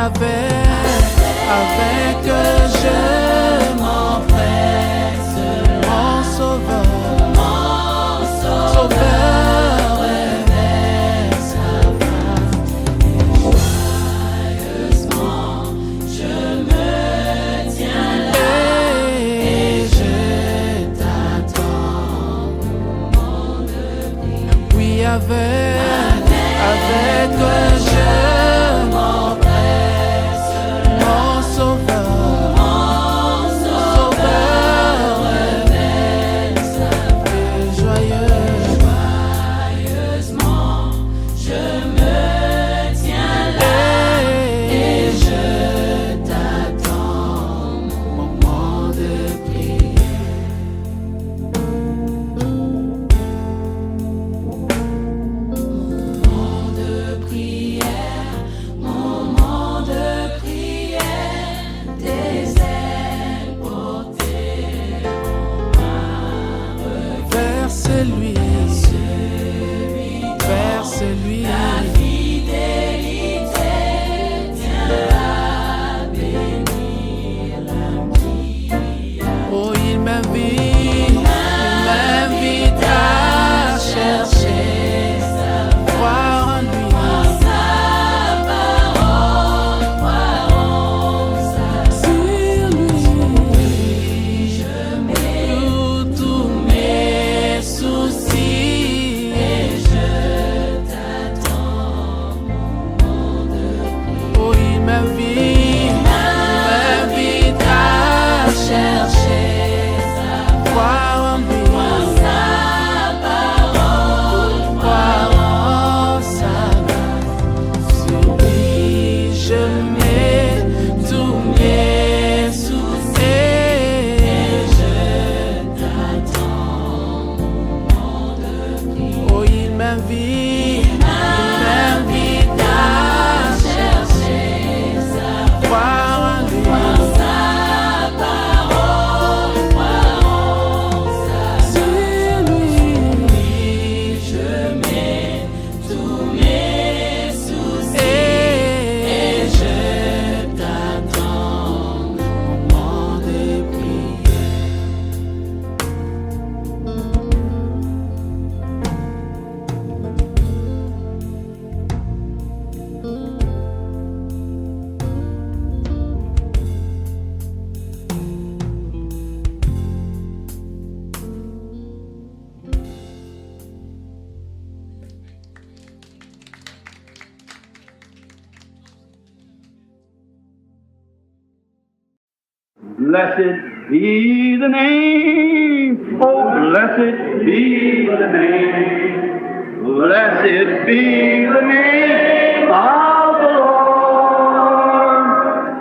avec je m'empresse, mon sauveur révèle sa face. Joyeusement, je me tiens là et je t'attends. Oui, avec je m'empresse, mon sauveur révèle sa face. Joyeusement, je me tiens là et je t'attends, moment de prière. Moment de prière, des ailes portées vers celui, la fidélité tient à bénir l'âme qui a. Oh, il m'invite à chercher sa foi en lui. Blessed be the name, oh blessed be the name, blessed be the name of the Lord.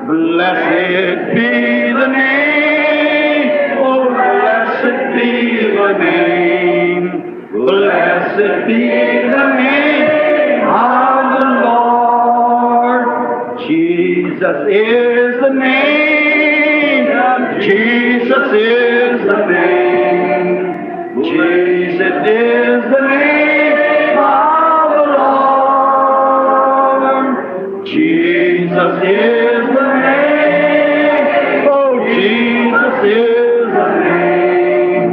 Blessed be the name, oh blessed be the name, blessed be the name of the Lord. Jesus is the name. Jesus is the name. Jesus is the name of the Lord. Jesus is the name. Oh, Jesus is the name.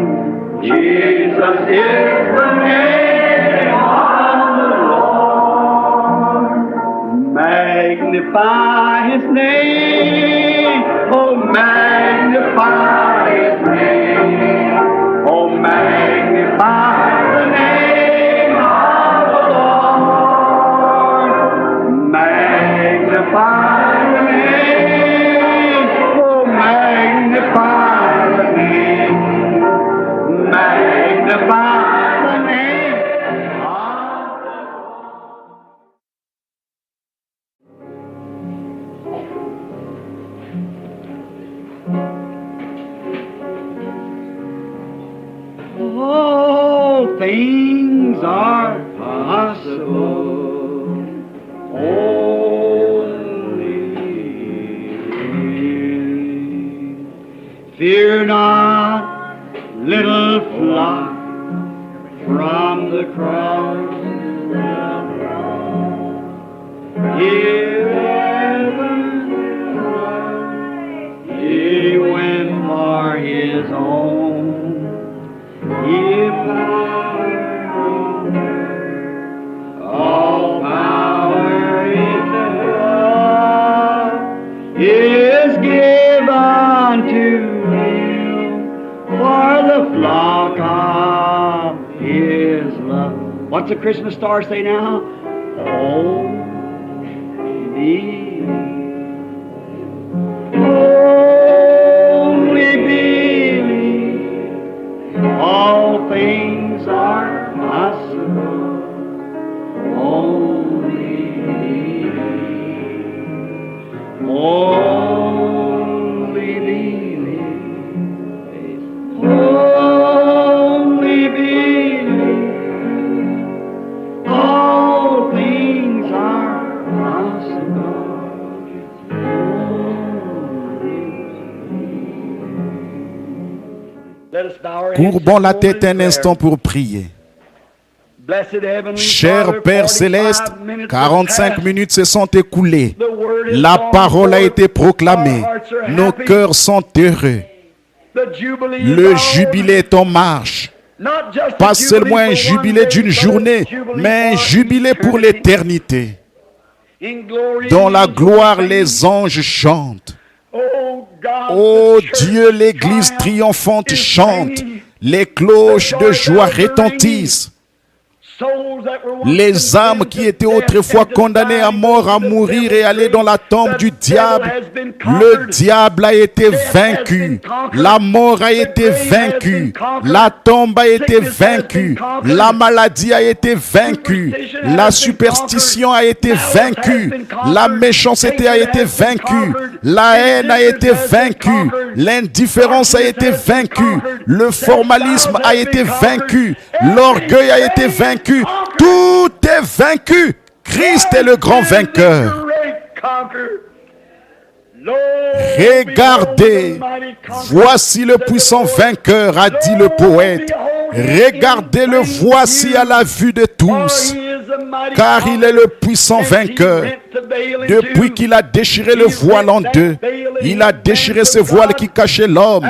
Jesus is the name of the Lord. Magnify His name. Oh, magnify His name. Oh, magnify the name of the Lord. Magnify the name. Oh, magnify the name. Magnify the name of the All things are possible. Only fear not, little flock, from the cross. Hear heaven give unto Him for the flock of His love. What's the Christmas star say now? Oh, believe. Only believe. All things are possible. Only believe. Only believe. Only believe. All things are possible. Let us bow our heads Courbons la tête un in instant prayer. pour prier. Blessed Heavenly Cher Father, Père 45 Céleste, minutes have 45 passed. minutes se sont écoulées. The word is La gone parole a forth. été proclamée. Our hearts are Nos happy. cœurs sont heureux. The jubilee is Le on. jubilé est en marche. Not just Pas a seulement un jubilee for one jubilé day, d'une but a journée, jubilee mais un for jubilé pour eternity. l'éternité. In glory, Dans la angels gloire, sing. les anges chantent. Oh God, Ô the church Dieu, l'Église triomphante is chante. singing. Les cloches de joie retentissent. Souls that were once Les âmes condemned qui to étaient death autrefois and to condamnées die à mort, à go to the mourir et devil's aller dans la grave. tombe The du devil diable, has been le conquered. diable a été Death has vaincu. been conquered. La mort a The été grave has vaincue. been conquered. La tombe a été Sickness has vaincue. been conquered. La maladie a été vaincue. Superstition has La been superstition a conquered. été Malice has vaincue. been conquered. La méchanceté a Hatred été has been vaincue. conquered. La haine a été Indifference has been vaincue. conquered. L'indifférence a été Darkness has been vaincue. conquered. Le formalisme Self-doubt a has été been vaincu. conquered. L'orgueil a été Everything vaincu. is conquered. Tout est vaincu. Christ est le grand vainqueur. Regardez, voici le puissant vainqueur, a dit le poète. Regardez-le, voici à la vue de tous, car il est le puissant vainqueur. Depuis qu'il a déchiré le voile en deux, il a déchiré ce voile qui cachait l'homme.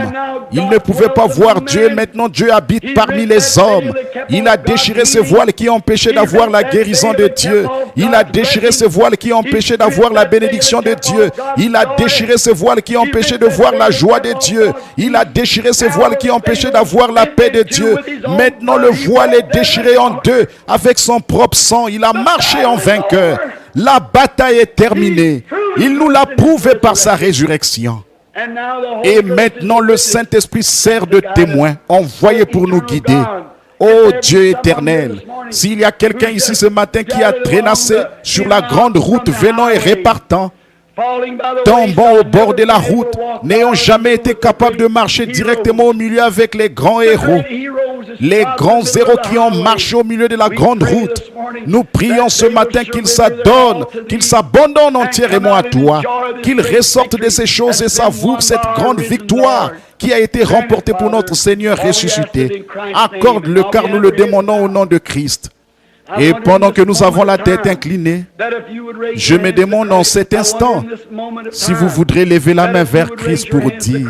Il ne pouvait pas voir Dieu, maintenant Dieu habite parmi les hommes. Il a déchiré ce voile qui empêchait d'avoir la guérison de Dieu. Il a déchiré ce voile qui empêchait d'avoir la bénédiction de Dieu. Il a déchiré ce voile qui empêchait de voir la joie de Dieu. Il a déchiré ce voile qui empêchait d'avoir la paix de Dieu. Maintenant le voile est déchiré en deux avec son propre sang. Il a marché en vainqueur. La bataille est terminée. Il nous l'a prouvé par sa résurrection. Et maintenant le Saint-Esprit sert de témoin, envoyé pour nous guider. Ô Dieu éternel, s'il y a quelqu'un ici ce matin qui a traînassé sur la grande route venant et repartant, tombant au bord de la route, n'ayant jamais été capable de marcher directement au milieu avec les grands héros, les grands héros qui ont marché au milieu de la grande route, nous prions ce matin qu'ils s'adonnent, qu'ils s'abandonnent entièrement à toi, qu'ils ressortent de ces choses et savourent cette grande victoire qui a été remportée pour notre Seigneur ressuscité. Accorde-le car nous le demandons au nom de Christ. Et pendant que nous avons la tête inclinée, je me demande en cet instant si vous voudrez lever la main vers Christ pour dire: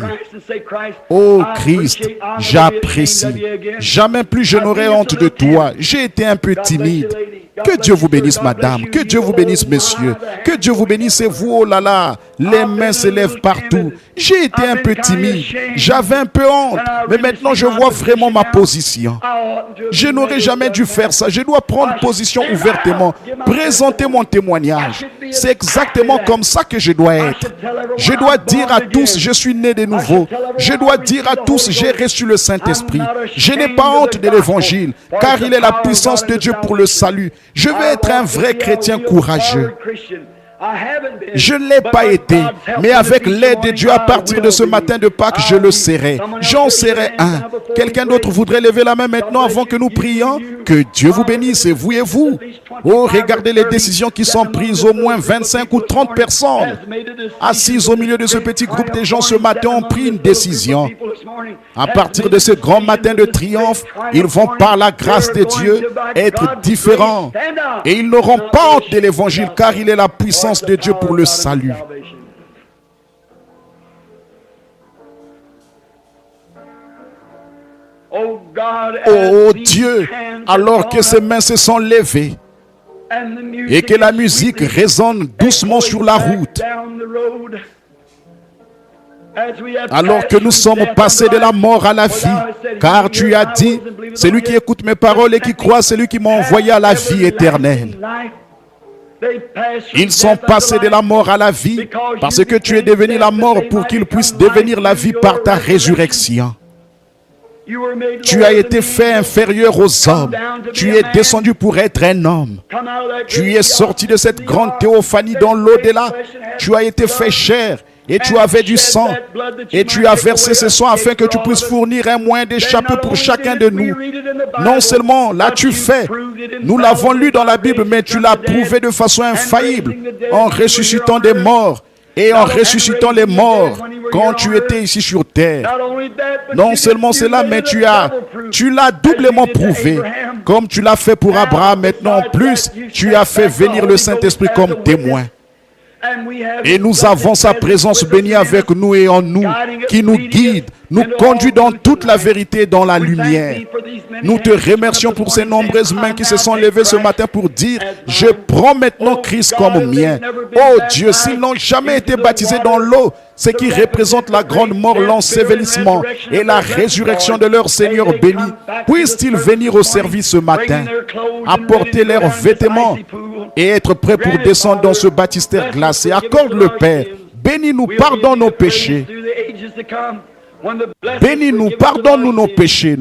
oh Christ, j'apprécie. Jamais plus je n'aurai honte de toi. J'ai été un peu timide. Que Dieu vous bénisse, madame. Que Dieu vous bénisse, monsieur. Que Dieu vous bénisse et vous, oh là là. Les mains se lèvent partout. J'ai été un peu timide. J'avais un peu honte. Mais maintenant, je vois vraiment ma position. Je n'aurais jamais dû faire ça. Je dois prendre position ouvertement. Présenter mon témoignage. C'est exactement comme ça que je dois être. Je dois dire à tous, je suis né de nouveau. Je dois dire à tous, j'ai reçu le Saint-Esprit. Je n'ai pas honte de l'évangile, car il est la puissance de Dieu pour le salut. Je veux être un vrai chrétien courageux. Je ne l'ai pas été, mais avec l'aide de Dieu à partir de ce matin de Pâques, je le serai. J'en serai un. Quelqu'un d'autre voudrait lever la main maintenant avant que nous prions? Que Dieu vous bénisse, et vous. Oh, regardez les décisions qui sont prises. Au moins 25 ou 30 personnes assises au milieu de ce petit groupe de gens ce matin ont pris une décision. À partir de ce grand matin de triomphe, ils vont par la grâce de Dieu être différents. Et ils n'auront pas honte de l'évangile, car il est la puissance de Dieu pour le salut. Oh Dieu, alors que ses mains se sont levées et que la musique résonne doucement sur la route, Alors que nous sommes passés de la mort à la vie, car tu as dit, celui qui écoute mes paroles et qui croit, celui qui m'a envoyé à la vie éternelle. Ils sont passés de la mort à la vie parce que tu es devenu la mort pour qu'ils puissent devenir la vie par ta résurrection. Tu as été fait inférieur aux hommes. Tu es descendu pour être un homme. Tu es sorti de cette grande théophanie dans l'au-delà. Tu as été fait chair et tu avais du sang. Et tu as versé ce sang afin que tu puisses fournir un moyen d'échapper pour chacun de nous. Non seulement l'as-tu fait, nous l'avons lu dans la Bible, mais tu l'as prouvé de façon infaillible en ressuscitant des morts. Et en ressuscitant les morts quand tu étais ici sur terre. Non seulement cela, mais tu l'as doublement prouvé. Comme tu l'as fait pour Abraham, maintenant en plus, tu as fait venir le Saint-Esprit comme témoin. Et nous avons sa présence bénie avec nous et en nous, qui nous guide, nous conduit dans toute la vérité et dans la lumière. Nous te remercions pour ces nombreuses mains qui se sont levées ce matin pour dire, je prends maintenant Christ comme mien. Oh Dieu, s'ils n'ont jamais été baptisés dans l'eau, ce qui représente la grande mort, l'ensevelissement et la résurrection de leur Seigneur béni, puissent-ils venir au service ce matin, apporter leurs vêtements et être prêts pour descendre dans ce baptistère glacé. Accorde le Père. Bénis-nous, pardonne nos péchés. Bénis-nous, pardonne-nous nos péchés.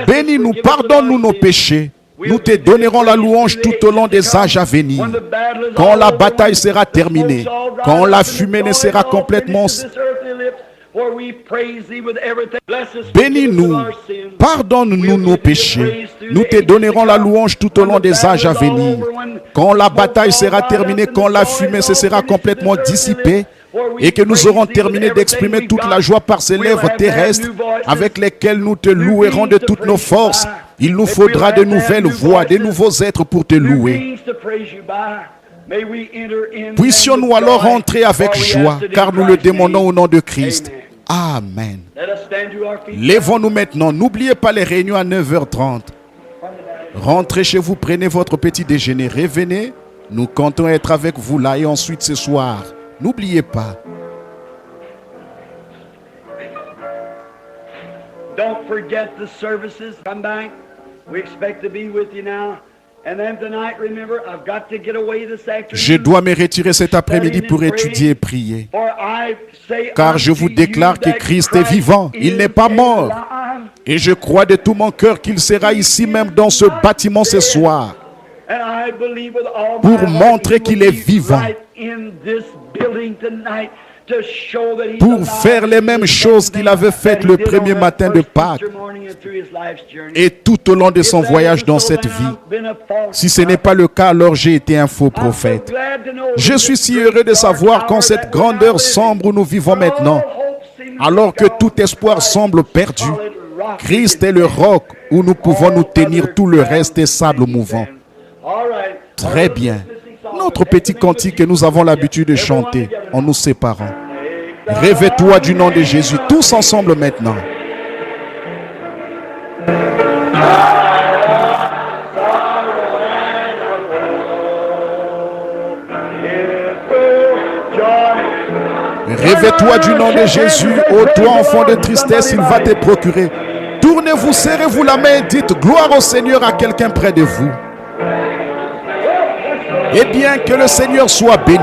Bénis-nous, pardonne-nous nos péchés. Nous te donnerons la louange tout au long des âges à venir. Quand la bataille sera terminée, quand la fumée ne sera complètement... Bénis-nous, pardonne-nous nos péchés. Nous te donnerons la louange tout au long des âges à venir. Quand la bataille sera terminée, quand la fumée se sera complètement dissipée, et que nous aurons terminé d'exprimer toute la joie par ces lèvres terrestres avec lesquelles nous te louerons de toutes nos forces, il nous faudra de nouvelles voix, de nouveaux êtres pour te louer. Puissions-nous alors entrer avec joie, car nous le demandons au nom de Christ. Amen. Lèvons-nous maintenant. N'oubliez pas les réunions à 9h30. Rentrez chez vous, prenez votre petit déjeuner, revenez. Nous comptons être avec vous là et ensuite ce soir. N'oubliez pas. Don't forget the services. Come back. We expect to be with you now. And then tonight, remember, I've got to get away this afternoon. Je dois me retirer cet après-midi pour étudier et prier. Car je vous déclare que Christ est vivant. Il n'est pas mort. Et je crois de tout mon cœur qu'il sera ici même dans ce bâtiment ce soir. Pour montrer qu'il est vivant. Pour faire les mêmes choses qu'il avait faites le premier matin de Pâques et tout au long de son voyage dans cette vie. Si ce n'est pas le cas, alors j'ai été un faux prophète. Je suis si heureux de savoir qu'en cette grandeur sombre où nous vivons maintenant, alors que tout espoir semble perdu, Christ est le roc où nous pouvons nous tenir, tout le reste est sable mouvant. Très bien. Notre petit cantique que nous avons l'habitude de chanter en nous séparant. Réveille-toi du nom de Jésus, tous ensemble maintenant. Réveille-toi du nom de Jésus, ô toi enfant de tristesse, il va te procurer. Tournez-vous, serrez-vous la main et dites gloire au Seigneur à quelqu'un près de vous. Eh bien, que le Seigneur soit béni.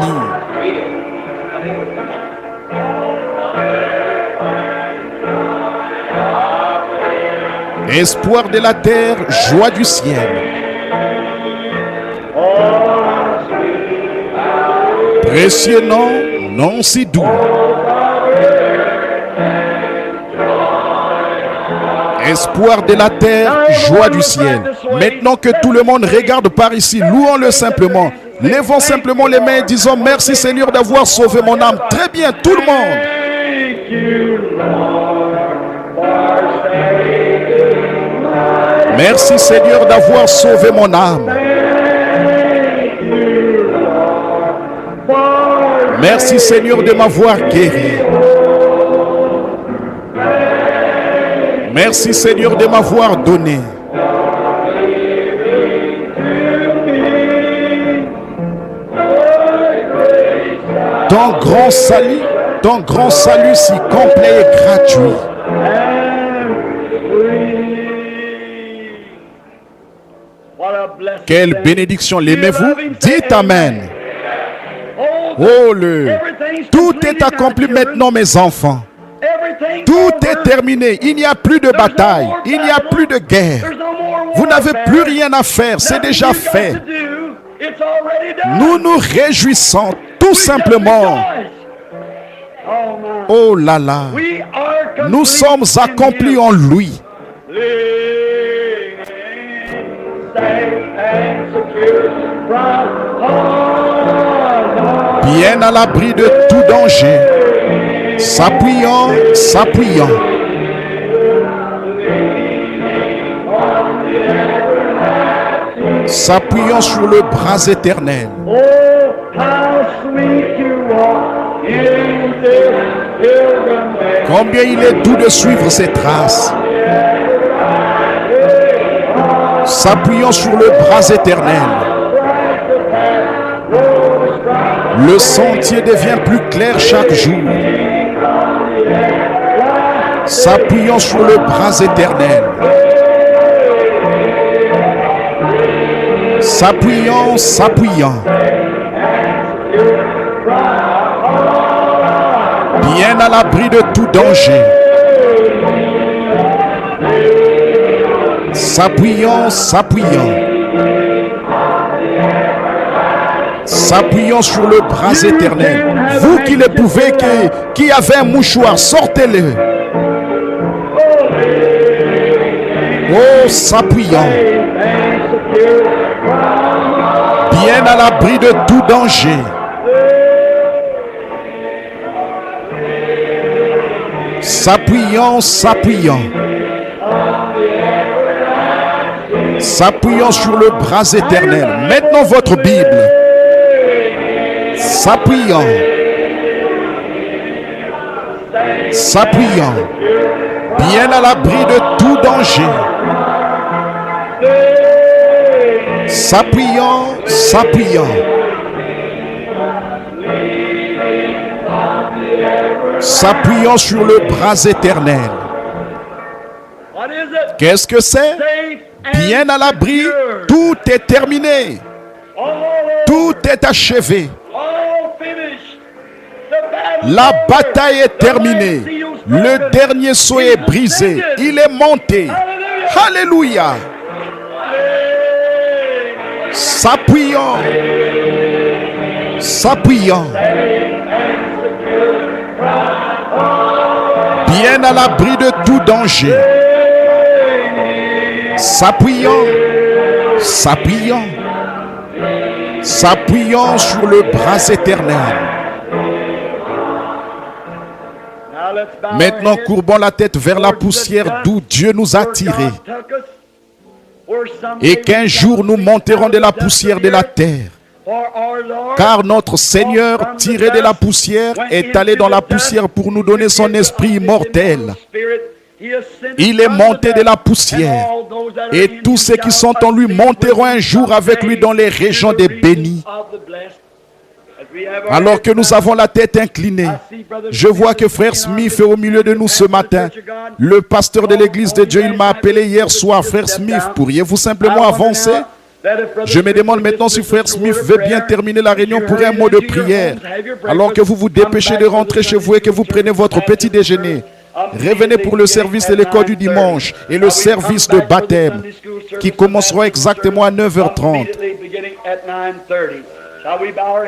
Espoir de la terre, joie du ciel. Précieux nom, nom si doux. Espoir de la terre, joie du ciel. Maintenant que tout le monde regarde par ici, louons-le simplement. Levons simplement les mains et disons merci Seigneur d'avoir sauvé mon âme. Très bien, tout le monde. Merci Seigneur d'avoir sauvé mon âme. Merci Seigneur de m'avoir guéri. Merci Seigneur de m'avoir donné. ton grand salut si complet et gratuit. and free. What a blessed Quelle day. bénédiction, You l'aimez-vous? love him, say Dites Amen. Oh, Oh, everything's tout completed est accompli now, children. maintenant, mes enfants. Everything's Tout over. est terminé. Il n'y a plus de There's no bataille. more Il n'y a battle. plus de guerre. There's no more Vous n'avez warfare. plus rien à faire. C'est Nothing déjà you got fait. to do. It's already done. Nous nous réjouissons tout We just simplement. rejoice. Oh, my. Oh là là. We are Nous complete sommes in accomplis him. en lui. Living, safe and secure from harm. Bien à l'abri de tout danger. S'appuyant, s'appuyant. S'appuyant sur le bras éternel. Oh, how sweet to walk in this pilgrim way. Combien il est doux de suivre ses traces. S'appuyant sur le bras éternel. Le sentier devient plus clair chaque jour. S'appuyant sur le bras éternel. S'appuyant, s'appuyant. Bien à l'abri de tout danger. S'appuyant, s'appuyant. S'appuyant sur le bras éternel. Vous qui le pouvez, qui avez un mouchoir, sortez-le. Oh, s'appuyant. Bien à l'abri de tout danger. S'appuyant, s'appuyant. S'appuyant sur le bras éternel. Maintenant votre Bible. S'appuyant. S'appuyant. Bien à l'abri de tout danger. S'appuyant, s'appuyant. S'appuyant sur le bras éternel. What is it? Qu'est-ce que c'est? Safe and Bien à l'abri, secure. tout est terminé. All Tout est achevé. all finished. The battle La is over. bataille est The terminée. last seal's Le broken. dernier sceau est brisé. Il est monté. Alléluia. S'appuyant. S'appuyant. Bien à l'abri de tout danger. S'appuyant. S'appuyant. S'appuyant sur le bras éternel. Now let's bow our Maintenant, heads courbons la tête vers la towards the poussière dust d'où Dieu nous a where tirés. God took us, where someday Et qu'un we jour shall nous be monterons out de of la the dust poussière of de the la earth. terre. For our Lord Car notre Seigneur, tiré de la poussière, est allé dans la poussière pour nous donner son esprit immortel. Il est monté de la poussière. Et tous ceux qui sont en lui monteront un jour avec lui dans les régions des bénis. Alors que nous avons la tête inclinée, je vois que frère Smith est au milieu de nous ce matin. Le pasteur de l'église de Dieu, il m'a appelé hier soir. Frère Smith, pourriez-vous simplement avancer? Je me demande maintenant si frère Smith veut bien terminer la réunion pour un mot de prière. Alors que vous vous dépêchez de rentrer chez vous et que vous prenez votre petit déjeuner. Revenez pour le service de l'école du dimanche et le service de baptême qui commenceront exactement à 9h30.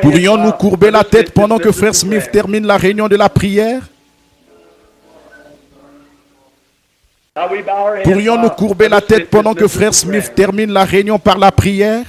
Pourrions-nous courber la tête pendant que frère Smith termine la réunion de la prière? Pourrions-nous courber la tête pendant que frère Smith termine la réunion par la prière?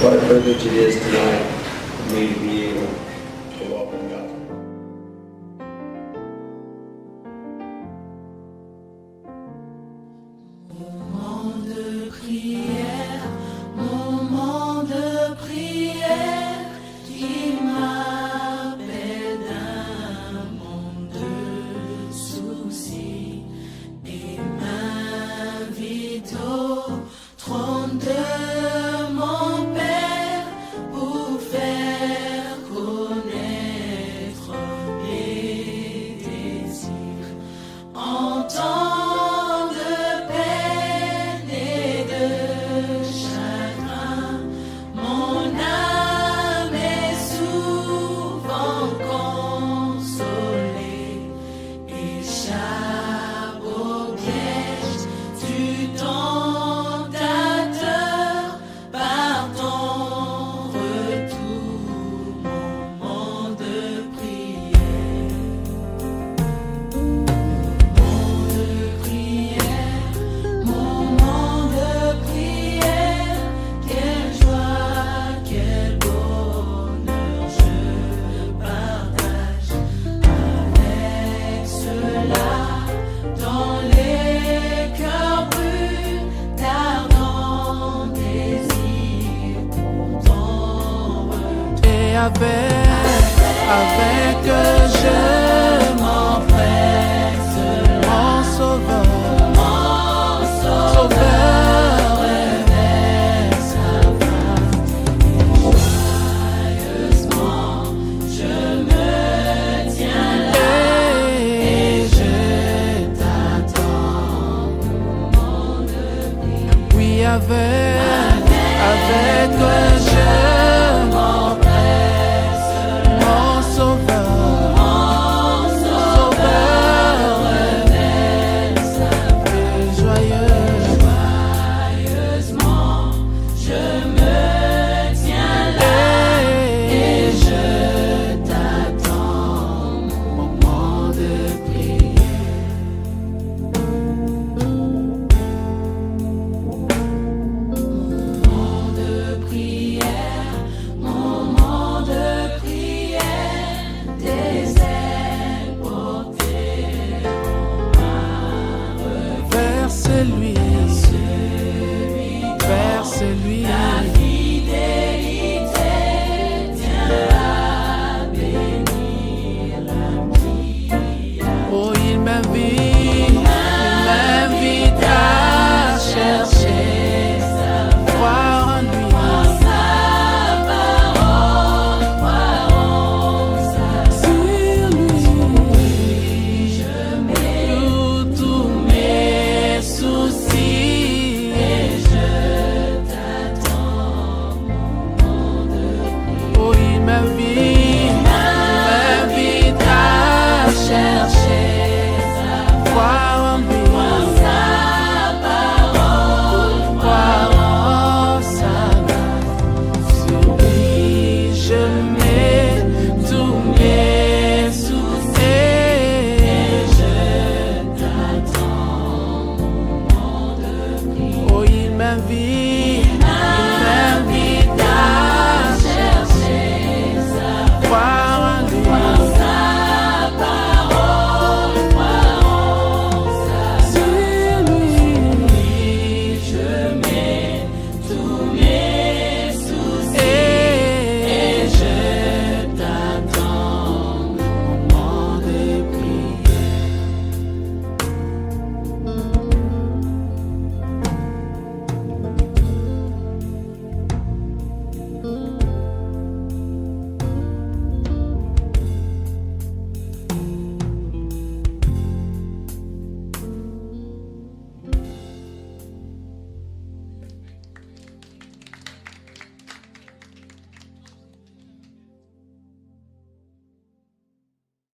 What a privilege it is tonight for me to be able to welcome God. Moment de prière, moment de prière qui m'appelle d'un monde de soucis et m'invite au trône de mon Père pour faire connaître mes désirs. En temps de peine et de chagrin, mon âme est souvent consolée. Échappe au piège du tentateur par ton retour, moment de prière. Moment de prière, quelle joie, quel bonheur je partage avec ceux-là dont les cœurs brûlent d'ardents désirs pour ton retour. Et avec